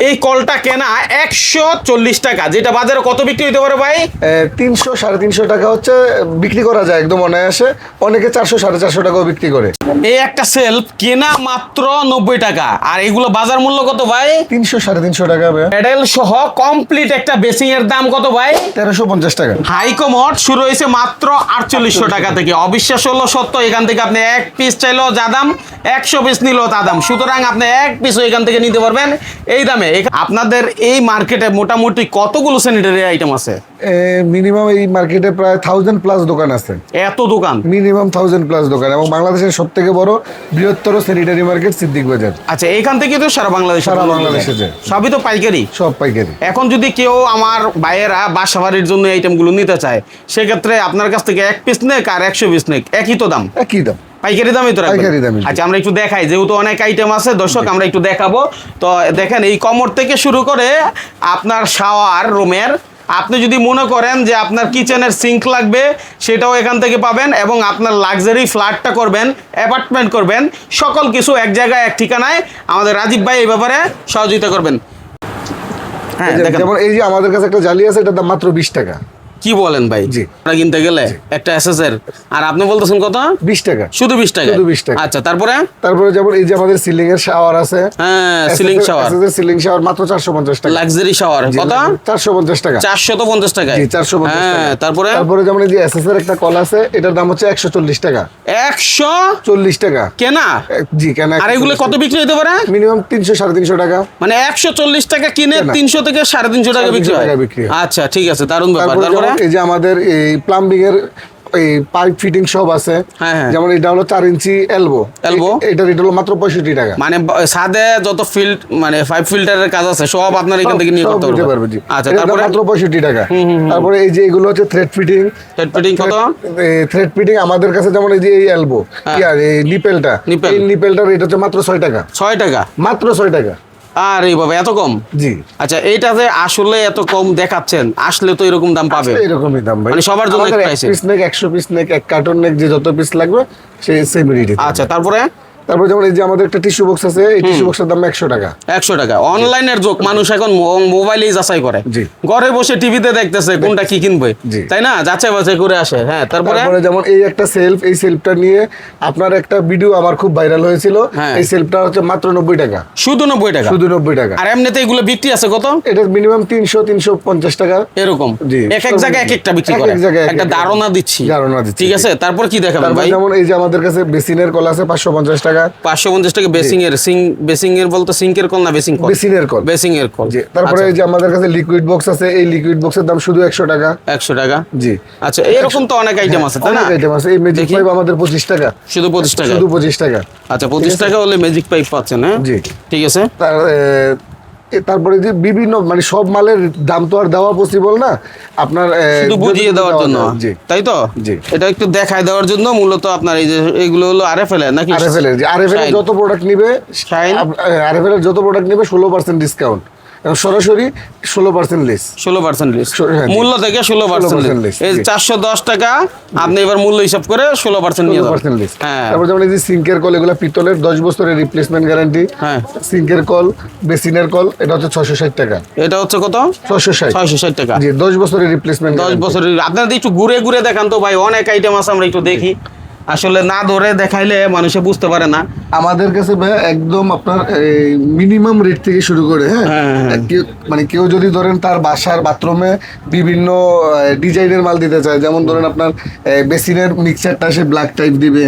এই কলটা কেনা 140 টাকা, যেটা বাজারে কত বিক্রি হতে পারে ভাই? 300 350 টাকা হচ্ছে বিক্রি করা যায় একদম অনায়াসে। অনেকে 400 450 টাকাও বিক্রি করে। এই একটা সেলফ কেনা মাত্র 90 টাকা, আর এগুলো বাজার মূল্য কত ভাই? 300 350 টাকা। প্যাডেল সহ কমপ্লিট একটা বেসিং এর দাম কত ভাই? 1350 টাকা। হাই কমোড শুরু হয়েছে মাত্র 4800 টাকা থেকে। অবিশ্বাস হলো সত্য, এখান থেকে আপনি এক পিস চাইলেও যা দাম, 100 পিস নিলেও তা দাম। সুতরাং আপনি এক পিসও এখান থেকে নিতে পারবেন এই দামে। আপনাদের এই মার্কেটে মোটামুটি কতগুলো স্যানিটারি আইটেম আছে? মিনিমাম এই মার্কেটে প্রায় 1000+ দোকান আছে। এত দোকান? মিনিমাম 1000+ দোকান, এবং বাংলাদেশের সবথেকে বড় বৃহত্তর স্যানিটারি মার্কেট সিদ্দিক বাজার। আচ্ছা, এখান থেকে তো সারা বাংলাদেশে যায়। সবই তো পাইকারি? সব পাইকারি। এখন যদি কেউ আমার ভাইয়েরা বাসাবাড়ির জন্য আইটেমগুলো নিতে চায়, সেক্ষেত্রে আপনার কাছ থেকে এক পিস নেক আর 100 পিস নেক একই তো দাম? একই দাম, পাইকারি দামই তো রাখবেন? পাইকারি দামই। আচ্ছা, আমরা একটু দেখাই, যেহেতু অনেক আইটেম আছে দর্শক, আমরা একটু দেখাবো। তো দেখেন, এই কমোড থেকে শুরু করে আপনার শাওয়ার রুমের, আপনি যদি মনে করেন যে আপনার কিচেনের সিঙ্ক লাগবে, সেটাও এখান থেকে পাবেন। এবং আপনার লাক্সারি ফ্ল্যাটটা করবেন, অ্যাপার্টমেন্ট করবেন, সকল কিছু এক জায়গায় এক ঠিকানায়। আমাদের রাজীব ভাই এই ব্যাপারে সহযোগিতা করবেন। হ্যাঁ, যেমন এই যে আমাদের কাছে একটা জালি আছে, এটার দাম মাত্র 20 টাকা। কি বলেন ভাই? জি। আমরা কিনতে গেলে একটা এসএসের, আর আপনি বলতেছেন কত? 20 টাকা। শুধু 20 টাকা? শুধু 20 টাকা। আচ্ছা, তারপরে যেমন এই যে আমাদের সিলিং এর শাওয়ার আছে। হ্যাঁ, সিলিং শাওয়ার। এসএসের সিলিং শাওয়ার মাত্র 450 টাকা। লাক্সারি শাওয়ার কত? 450 টাকা। 450 টাকা? জি, 450 টাকা। হ্যাঁ, তারপরে যেমন এই যে এসএসের একটা কল আছে, এটার দাম হচ্ছে 140 টাকা। 140 টাকা কেনা? জি, কেনা। আর এগুলো কত বিক্রি হতে পারে? মিনিমাম 300 350 টাকা। মানে 140 টাকা কিনে 300 থেকে 350 টাকা বিক্রি হয়? আচ্ছা, ঠিক আছে, দারুণ ব্যাপার। তারপরে এই যে আমাদের এই প্লাম্বিং এর এই পাইপ ফিটিং সব আছে। যেমন এটা হলো 4 ইঞ্চি এলবো। এটা রেট হলো মাত্র 65 টাকা। মানে ছাদে যত ফিল্ড, মানে পাইপ ফিল্টারের কাজ আছে সব আপনার এখান থেকে নিয়ে করতে পারবেন? আচ্ছা, তারপরে মাত্র 65 টাকা। তারপরে এই যে এগুলো হচ্ছে থ্রেড ফিটিং। থ্রেড ফিটিং কত? থ্রেড ফিটিং আমাদের কাছে যেমন এই যে এই এলবো, আর এই নিপেলটা, এই নিপেলটার রেট হচ্ছে মাত্র 6 টাকা। 6 টাকা? মাত্র 6 টাকা। আরে বাবা, এত কম? জি। আচ্ছা, এইটা যে আসলে এত কম দেখাচ্ছেন, আসলে তো এরকম দাম পাবে? এরকমই দাম ভাই, মানে সবার জন্য এক প্রাইসে? 1 পিস নেক, 100 পিস নেক, 1 কার্টন নেক, যে যত পিস লাগবে সেই সেম রেটে। আচ্ছা, তারপরে যেমন এই যে আমাদের একটা টিস্যু বক্স আছে, এই টিস্যু বক্সের দাম 100 টাকা। 100 টাকা? অনলাইনের যুগ, মানুষ এখন মোবাইলেই যাচাই করে। জি। ঘরে বসে টিভিতে দেখতেছে কোনটা কি কিনবে, তাই না? যাচাই বাছাই করে আসে। হ্যাঁ, তারপরে যেমন এই একটা সেলফ, এই সেলফটা নিয়ে আপনার একটা ভিডিও আমার খুব ভাইরাল হয়েছিল। এই সেলফটা হচ্ছে মাত্র 90 টাকা। শুধু 90 টাকা? শুধু 90 টাকা। আর এমনিতে এগুলো বিক্রি আছে কত? এটা মিনিমাম 300 350 টাকা এরকম। এক এক জায়গায় এক একটা বিক্রি করে। একটা ধারণা দিচ্ছি। ঠিক আছে, তারপর কি দেখাবেন ভাই? যেমন এই যে আমাদের কাছে বেসিনের কল আছে 550 টাকা। 550 টাকা বেসিং এর? বেসিং এর বলতে সিঙ্কের কল না বেসিং কল? বেসিনের কল। বেসিং এর কল। তারপরে এই যে আমাদের কাছে লিকুইড বক্স আছে, এই লিকুইড বক্সের দাম শুধু 100 টাকা। 100 টাকা? জি। আচ্ছা, এরকম তো অনেক আইটেম আছে, তাই না? অনেক আইটেম আছে। এই ম্যাজিক পাইপ আমাদের 25 টাকা। শুধু 25 টাকা? শুধু 25 টাকা। আচ্ছা, 25 টাকা হলে ম্যাজিক পাইপ পাচ্ছেন? হ্যাঁ, জি, ঠিক আছে। তারপরে যে বিভিন্ন, মানে সব মালের দাম তো আর দেওয়া পসিবল না আপনার, শুধু বুঝিয়ে দেওয়ার জন্য, তাই তো? জি। এটা একটু দেখায় দেওয়ার জন্য মূলত আপনার এই যে এগুলো হলো আরএফএল নাকি? আরএফএল এর যত প্রোডাক্ট নিবে, আরএফএল এর যত প্রোডাক্ট নিবে 16% ডিসকাউন্ট। সরাসরি 16% লেস। 16% লেস মূল্য থেকে 16% লেস। এই 410 টাকা আপনি এবার মূল্য হিসাব করে 16% নিয়ে যাবেন। হ্যাঁ। তারপর যেমন এই যে সিঙ্কের কল, এগুলো পিতলের, 10 বছরের রিপ্লেসমেন্ট গ্যারান্টি। হ্যাঁ। সিঙ্কের কল, বেসিনের কল, এটা হচ্ছে 660 টাকা। এটা হচ্ছে কত? 660 টাকা। জি, 10 বছরের রিপ্লেসমেন্ট। 10 বছরের। আপনারা একটু ঘুরে ঘুরে দেখান তো ভাই, অনেক আইটেম আছে, আমরা একটু দেখি। আসলে না ধরে দেখাইলে মানুষে বুঝতে পারে না। আমাদের কাছে ভাই একদম আপনার মিনিমাম রেট থেকে শুরু করে, হ্যাঁ, মানে কেউ যদি ধরেন তার বাসার বাথরুমে বিভিন্ন ডিজাইনের মাল দিতে চায়, যেমন ধরেন আপনার বেসিনের মিক্সারটা সে ব্ল্যাক টাইপ দিবে,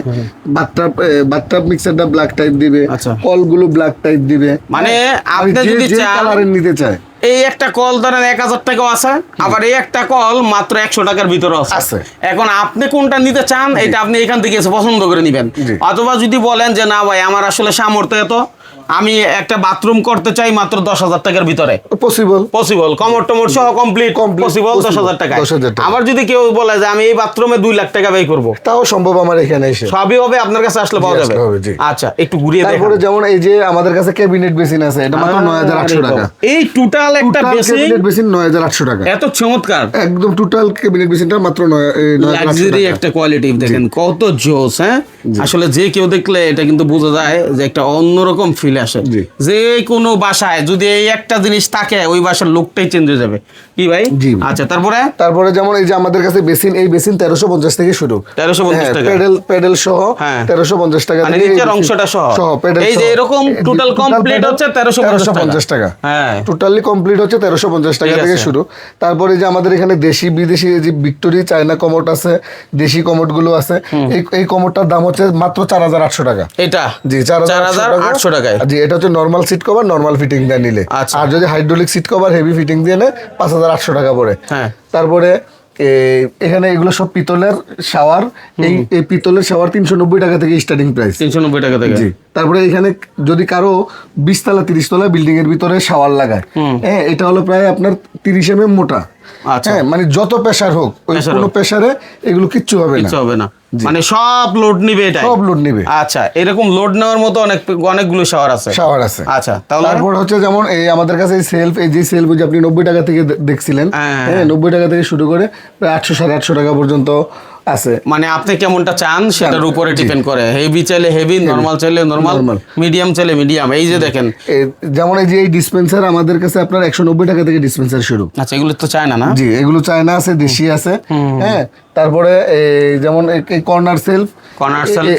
বাথটাব মিক্সারটা ব্ল্যাক টাইপ দিবে, কলগুলো ব্ল্যাক টাইপ দিবে। মানে আপনি যদি কালারের নিতে চায়, এই একটা কল ধরেন 1000 টাকাও আছে, আবার এই একটা কল মাত্র 100 টাকার ভিতরে আছে। এখন আপনি কোনটা নিতে চান, এটা আপনি এখান থেকে এসে পছন্দ করে নিবেন। অথবা যদি বলেন যে না ভাই, আমার আসলে সামর্থ্য এত, আমি একটা বাথরুম করতে চাই মাত্র 10,000 টাকার ভিতরে, পসিবল কমোড টমোড সহ কমপ্লিট পসিবল 10,000 টাকায়। আবার যদি কেউ বলে যে আমি এই বাথরুমে 2 লাখ টাকা ব্যয় করবো, তাও সম্ভব আমার এখানে এসে। সবই হবে, আপনার কাছে আসলে পাওয়া যাবে। আচ্ছা, একটু ঘুরিয়ে দেখান। তারপরে যেমন এই যে আমাদের কাছে ক্যাবিনেট বেসিন আছে, এটা মাত্র 9,800 টাকা। এই টোটাল একটা ক্যাবিনেট বেসিন 9,800 টাকা। এত চমৎকার একদম টোটাল ক্যাবিনেট বেসিনটা মাত্র 9,800 টাকা। একটা কোয়ালিটি দেখেন কত জোস। হ্যাঁ, আসলে যে কেউ দেখলে এটা কিন্তু বোঝা যায় যে একটা অন্যরকম ফিল চলে আসে। জি। যে কোনো বাসায় যদি এই একটা জিনিস থাকে ওই বাসার লোকটাই চেঞ্জ হয়ে যাবে কি ভাই? জি। আচ্ছা তারপরে যেমন এই যে আমাদের কাছে বেসিন, এই বেসিন 1350 থেকে শুরু। 1350 টাকা। প্যাডেল সহ হ্যাঁ। 1350 টাকা মানে থেকে এই নিচের বেসিন অংশটা সহ প্যাডেল এই যে সহ। এরকম টোটাল কমপ্লিট হচ্ছে 1350 টাকা। হ্যাঁ, টোটালি কমপ্লিট হচ্ছে 1350 টাকা ঠিক থেকে আছে। শুরু। তারপরে যে আমাদের এখানে দেশি বিদেশি যে ভিক্টোরি চায়না কমোড আছে, দেশি কমোড গুলো আছে। এই কমোডটার দাম হচ্ছে মাত্র 4800 টাকা। এটা জি, 4800 টাকায়। জি, এটা হচ্ছে normal seat cover, normal fitting দিয়ে নিলে। আচ্ছা। আর যদি hydraulic seat cover heavy fitting দিয়ে নেয় 5800 টাকা পড়ে। হ্যাঁ। তারপরে এখানে এগুলো সব পিতলের শাওয়ার। এই পিতলের শাওয়ার 390 টাকা থেকে স্টার্টিং প্রাইস। 390 টাকা থেকে। জি। তারপরে এখানে যদি কারো 20 তলা 30 তলা বিল্ডিং এর ভিতরে শাওয়ার লাগায়, হ্যাঁ, এটা হলো প্রায় আপনার 30 mm মোটা। আচ্ছা। হ্যাঁ, মানে যত প্রেসার হোক, ওই Pressure কোনো হোক। প্রেসারে এগুলো কিচ্ছু হবে না। কিছু হবে না, মানে সব লোড নিবে এটা। সব লোড নিবে। আচ্ছা, এরকম লোড নেওয়ার মতো অনেকগুলো শাওয়ার আছে। শাওয়ার আছে। আচ্ছা, তাহলে তারপর হচ্ছে যেমন এই আমাদের কাছে সেলফ, এই যে সেলফ যে আপনি 90 টাকা থেকে দেখছিলেন, হ্যাঁ, 90 টাকা থেকে শুরু করে প্রায় 800 850 টাকা পর্যন্ত আছে। মানে আপনি কেমনটা চান সেটার উপরে ডিপেন্ড করে। হেভি চাইলে হেভি, নরমাল চাইলে নরমাল, মিডিয়াম চাইলে মিডিয়াম। এই যে দেখেন যেমন এই যে এই ডিসপেন্সার আমাদের কাছে আপনার 190 টাকা থেকে ডিসপেন্সার শুরু। আচ্ছা, এগুলো তো চায় না। জি, এগুলো চায়না আছে, দেশি আছে। হ্যাঁ, তারপরে যেমন এই কর্নার সেলফ,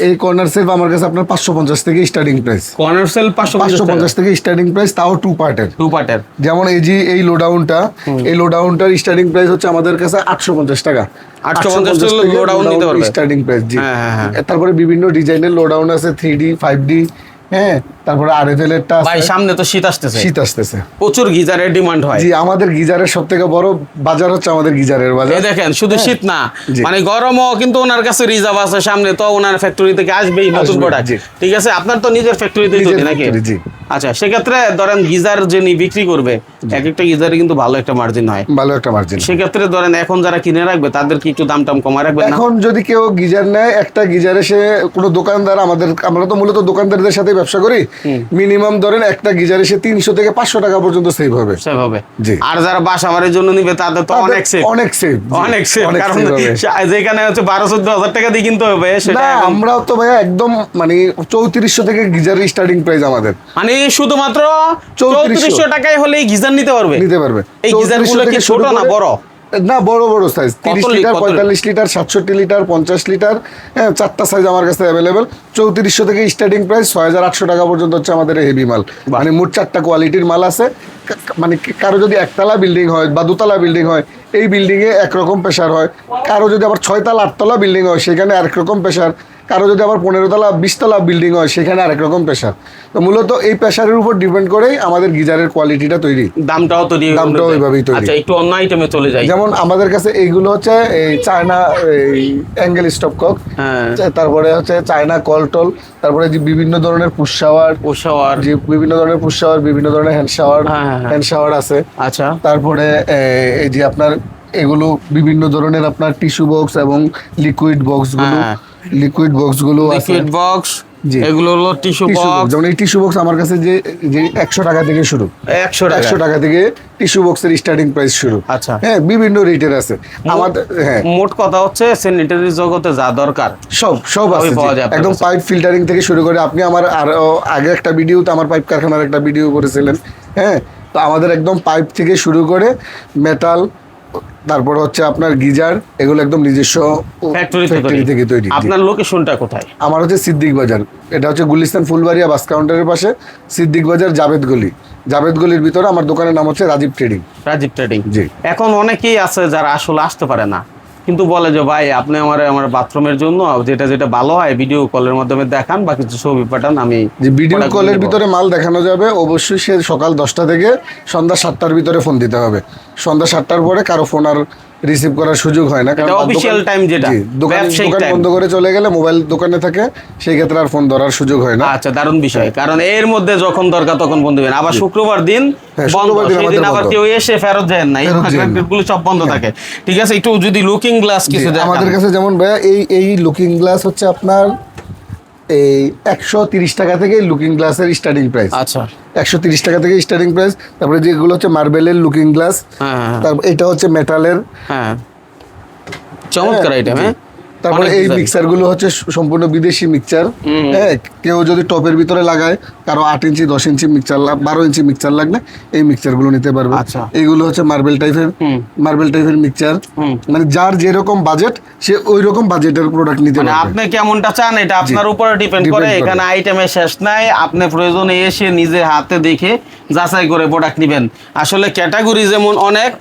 এই কর্নার সেলফ আমার কাছে আপনার 550 থেকে স্টার্টিং প্রাইস। কর্নার সেল 550 থেকে স্টার্টিং প্রাইস, তাও টু পার্টের। যেমন এই যে এই লোডাউনটা, এই লোডাউনটার স্টার্টিং প্রাইস হচ্ছে আমাদের কাছে 850 টাকা। 850 টাকা লোডাউন নিতে পারবে স্টার্টিং প্রাইস। জি। হ্যাঁ। তারপরে বিভিন্ন ডিজাইনের লোডাউন আছে, 3D 5D। হ্যাঁ, তারপরে RFL এরটা আছে। ভাই সামনে তো শীত আসতেছে, প্রচুর গিজারের ডিমান্ড হয়। জি, আমাদের গিজারের সবথেকে বড় বাজার হচ্ছে আমাদের গিজারের বাজার। এই দেখেন, শুধু শীত না, মানে গরমও কিন্তু ওনার কাছে রিজার্ভ আছে। সামনে তো ওনার ফ্যাক্টরি থেকে আসবেই নতুন প্রোডাক্ট। ঠিক আছে, আপনার তো নিজের ফ্যাক্টরিতেই তৈরি নাকি? জি। আচ্ছা, সেক্ষেত্রে ধরেন গিজার যিনি বিক্রি করবে, এক একটা গিজারে কিন্তু ভালো একটা মার্জিন হয়। ভালো একটা মার্জিন। সেক্ষেত্রে ধরেন এখন যারা কিনে রাখবে তাদের কি একটু দাম টাম কমায় রাখবেন না? এখন যদি কেউ গিজার নেয়, একটা গিজারে সে কোনো দোকানদার, আমরা তো মূলত দোকানদারদের সাথে ব্যবসা করি, মিনিমাম ধরেন একটা গিজারে সে 300 থেকে 500 টাকা পর্যন্ত সেভ হবে। জি। আর যারা বাসা বাড়ির জন্য নিবে তাদের তো অনেক সেভ। কারণ যেখানে হচ্ছে 12-14 হাজার টাকা দিয়ে কিনতে হবে, সেটা আমরাও তো ভাইয়া একদম মানে 3400 থেকে গিজার স্টার্টিং প্রাইস আমাদের। মানে শুধুমাত্র 3400 টাকায় হলেই গিজার নিতে পারবে। এই গিজার গুলো কি ছোট না বড়? না, বড় বড় size, 30 litre, 45 litre, 67 litre, 50 litre. হ্যাঁ, 4টা সাইজ আমার কাছে অ্যাভেলেবেল। 3400 থেকে স্টার্টিং প্রাইস, 6800 টাকা পর্যন্ত হচ্ছে আমাদের হেভি মাল। মানে মোট 4টা কোয়ালিটির মাল আছে। মানে কারো যদি একতলা বিল্ডিং হয় বা দোতলা বিল্ডিং হয়, এই বিল্ডিং এ একরকম প্রেসার হয়। কারো যদি আবার 6 তলা 8 তলা বিল্ডিং হয়, সেখানে আরেক রকম প্রেসার। কারো যদি আবার 15 তলা 20 তলা বিল্ডিং হয়, সেখানে আরেক রকম প্রেসার। তো মূলত এই প্রেসারের উপর ডিপেন্ড করেই আমাদের গিজারের কোয়ালিটিটা তৈরি, দামটাও ওইভাবেই তৈরি। আচ্ছা, একটু অন্য আইটেমে চলে যাই। যেমন আমাদের কাছে এইগুলো হচ্ছে এই চায়না অ্যাঙ্গেল স্টপ কক, তারপরে হচ্ছে চায়না কলটল, তারপরে যে বিভিন্ন ধরনের পুশ শাওয়ার, যে বিভিন্ন ধরনের পুশ শাওয়ার, বিভিন্ন ধরনের হ্যান্ড শাওয়ার আছে। আচ্ছা, তারপরে এই যে আপনার এগুলো বিভিন্ন ধরনের আপনার টিস্যু বক্স এবং লিকুইড বক্স গুলো আছে। এগুলো হলো টিস্যু বক্স। যেমন এই টিস্যু বক্স আমার কাছে যে 100 টাকা থেকে শুরু। 100 টাকা থেকে টিস্যু বক্সের স্টার্টিং প্রাইস শুরু। আচ্ছা। হ্যাঁ, বিভিন্ন রেটের আছে আমাদের। হ্যাঁ, মোট কথা হচ্ছে স্যানিটারি জগতে যা দরকার সব আছে। একদম পাইপ ফিল্টারিং থেকে শুরু করে, আপনি আমার আগে একটা ভিডিওতে আমার পাইপ কারখানার একটা ভিডিও করেছিলেন। হ্যাঁ, তো আমাদের একদম পাইপ থেকে শুরু করে মেটাল, তারপর হচ্ছে আপনার গিজার, এগুলো একদম নিজস্ব ফ্যাক্টরি থেকে তৈরি। আপনার লোকেশনটা কোথায়? আমার হচ্ছে সিদ্দিক বাজার। এটা হচ্ছে গুলিস্তান ফুলবাড়িয়া বাস কাউন্টারের পাশে সিদ্দিক বাজার, জাভেদ গলির ভিতরে আমার দোকানের নাম হচ্ছে রাজীব ট্রেডিং। জি। এখন অনেকেই আছে যারা আসলে আসতে পারে না, কিন্তু বলে যে ভাই আপনি আমার বাথরুমের জন্য যেটা ভালো হয় ভিডিও কলের মাধ্যমে দেখান বা কিছু ছবি পাঠান। আমি যে ভিডিও কলের ভিতরে মাল দেখানো যাবে, অবশ্যই সে সকাল 10টা থেকে সন্ধ্যা 7টার ভিতরে ফোন দিতে হবে। সন্ধ্যা 7টার পরে কারো ফোন আর রিসিভ করার সুযোগ হয় না, কারণ অফিশিয়াল টাইম, যেটা দোকান বন্ধ করে চলে গেলে মোবাইল দোকানে থাকে, সেই ক্ষেত্রে আর ফোন ধরার সুযোগ হয় না। আচ্ছা, দারুণ বিষয়। কারণ এর মধ্যে যখন দরকার তখন ফোন দিবেন। আবার শুক্রবার দিন বন্ধ, সেদিন আবার কেউ এসে ফেরত যায় না, এইগুলো সব বন্ধ থাকে। ঠিক আছে, একটু যদি লুকিং গ্লাস কিছু দেখান। আমাদের কাছে যেমন ভাইয়া এই লুকিং গ্লাস হচ্ছে আপনার এই 130 টাকা থেকে লুকিং গ্লাসের স্টার্টিং প্রাইস। আচ্ছা, 130 টাকা থেকে স্টার্টিং প্রাইস। তারপরে যেগুলো হচ্ছে মার্বেলের লুকিং গ্লাস, তারপর এটা হচ্ছে মেটালের। হ্যাঁ, চমৎকার আইটেম। হ্যাঁ, তারপরে অনেক এই design। মিক্সার গুলো হচ্ছে সম্পূর্ণ বিদেশি মিক্সার। হ্যাঁ, কেউ যদি টপের ভিতরে লাগায়, কারো 8 ইঞ্চি 10 ইঞ্চি মিক্সার 12 ইঞ্চি মিক্সার লাগলে এই মিক্সার গুলো নিতে পারবে। আচ্ছা। এইগুলো হচ্ছে মার্বেল টাইপের মিক্সার, মানে যার যেরকম বাজেট সে ওই রকম বাজেটের প্রোডাক্ট নিতে মানে পারবে। আপনি কেমনটা চান এটা আপনার উপরে ডিপেন্ড Depend করে। করে। এখানে আইটেমের শেষ নাই, আপনি প্রয়োজনে এসে নিজের হাতে দেখে যাচাই করে প্রোডাক্ট নেবেন। আসলে ক্যাটাগরি যেমন অনেক,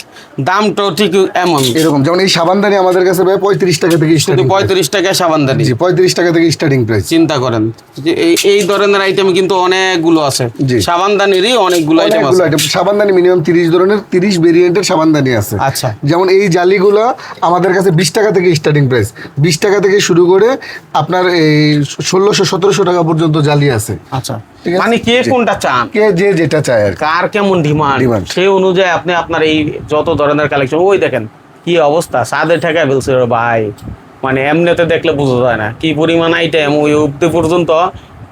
দামটাও ঠিক এমন। এরকম যেমন এই সাবানদানি আমাদের কাছে ভাই 35 টাকা থেকে শুধু স্টার্টিং। 35 টাকায় সাবানদানি। জি, 35 টাকা থেকে স্টার্টিং প্রাইস। চিন্তা করেন যে এই ধরনের আইটেম কিন্তু অনেকগুলো আছে। জি। সাবানদানিরই অনেকগুলো আইটেম আছে। অনেকগুলো আইটেম সাবানদানি মিনিমাম 30 ধরনের 30 ভেরিয়েন্টের সাবানদানি আছে। আচ্ছা। যেমন এই জালিগুলো আমাদের কাছে 20 টাকা থেকে স্টার্টিং প্রাইস, 20 টাকা থেকে শুরু করে আপনার এই 1600-1700 টাকা পর্যন্ত জালি আছে। আচ্ছা, ঠিক আছে? মানে কে জি। কোনটা চান, কে যে যেটা চায় আর কি। কার কেমন ডিমান্ড, Demand। সেই অনুযায়ী আপনি আপনার এই যত ধরনের কালেকশন, ওই দেখেন কি অবস্থা, সাদের ঠেকায় ফেলছে রে ভাই। মানে এমনিতে দেখলে বোঝা যায় না কি পরিমাণ আইটেম। ওই অব্দি পর্যন্ত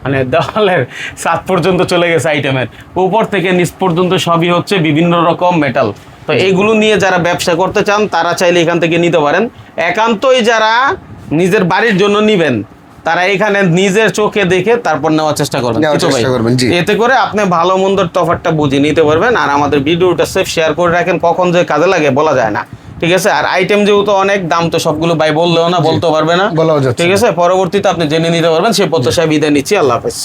মানে দেওয়ালের ছাদ পর্যন্ত চলে গেছে আইটেমের, উপর থেকে নিচ পর্যন্ত সবই হচ্ছে বিভিন্ন রকম মেটাল। তো এইগুলো নিয়ে যারা ব্যবসা করতে চান তারা চাইলে এখান থেকে নিতে পারেন। একান্তই যারা নিজের বাড়ির জন্য নিবেন তারা এখানে নিজের চোখে দেখে তারপর নেওয়ার চেষ্টা করবেন। নেওয়ার কিছু ভাই, চেষ্টা করবেন, জি। এতে করে আপনি ভালো মন্দর তফাৎটা বুঝে নিতে পারবেন। আর আমাদের ভিডিওটা সেফ শেয়ার করে রাখেন, কখন যে কাজে লাগে বলা যায় না। ঠিক আছে, আর আইটেম যেহেতু অনেক, দাম তো সবগুলো ভাই বললেও না, বলতে পারবে না। বলাও যাচ্ছে ঠিক আছে, পরবর্তীতে আপনি জেনে নিতে পারবেন। সে প্রত্যাশায় বিদায় নিচ্ছি, আল্লাহ হাফেজ।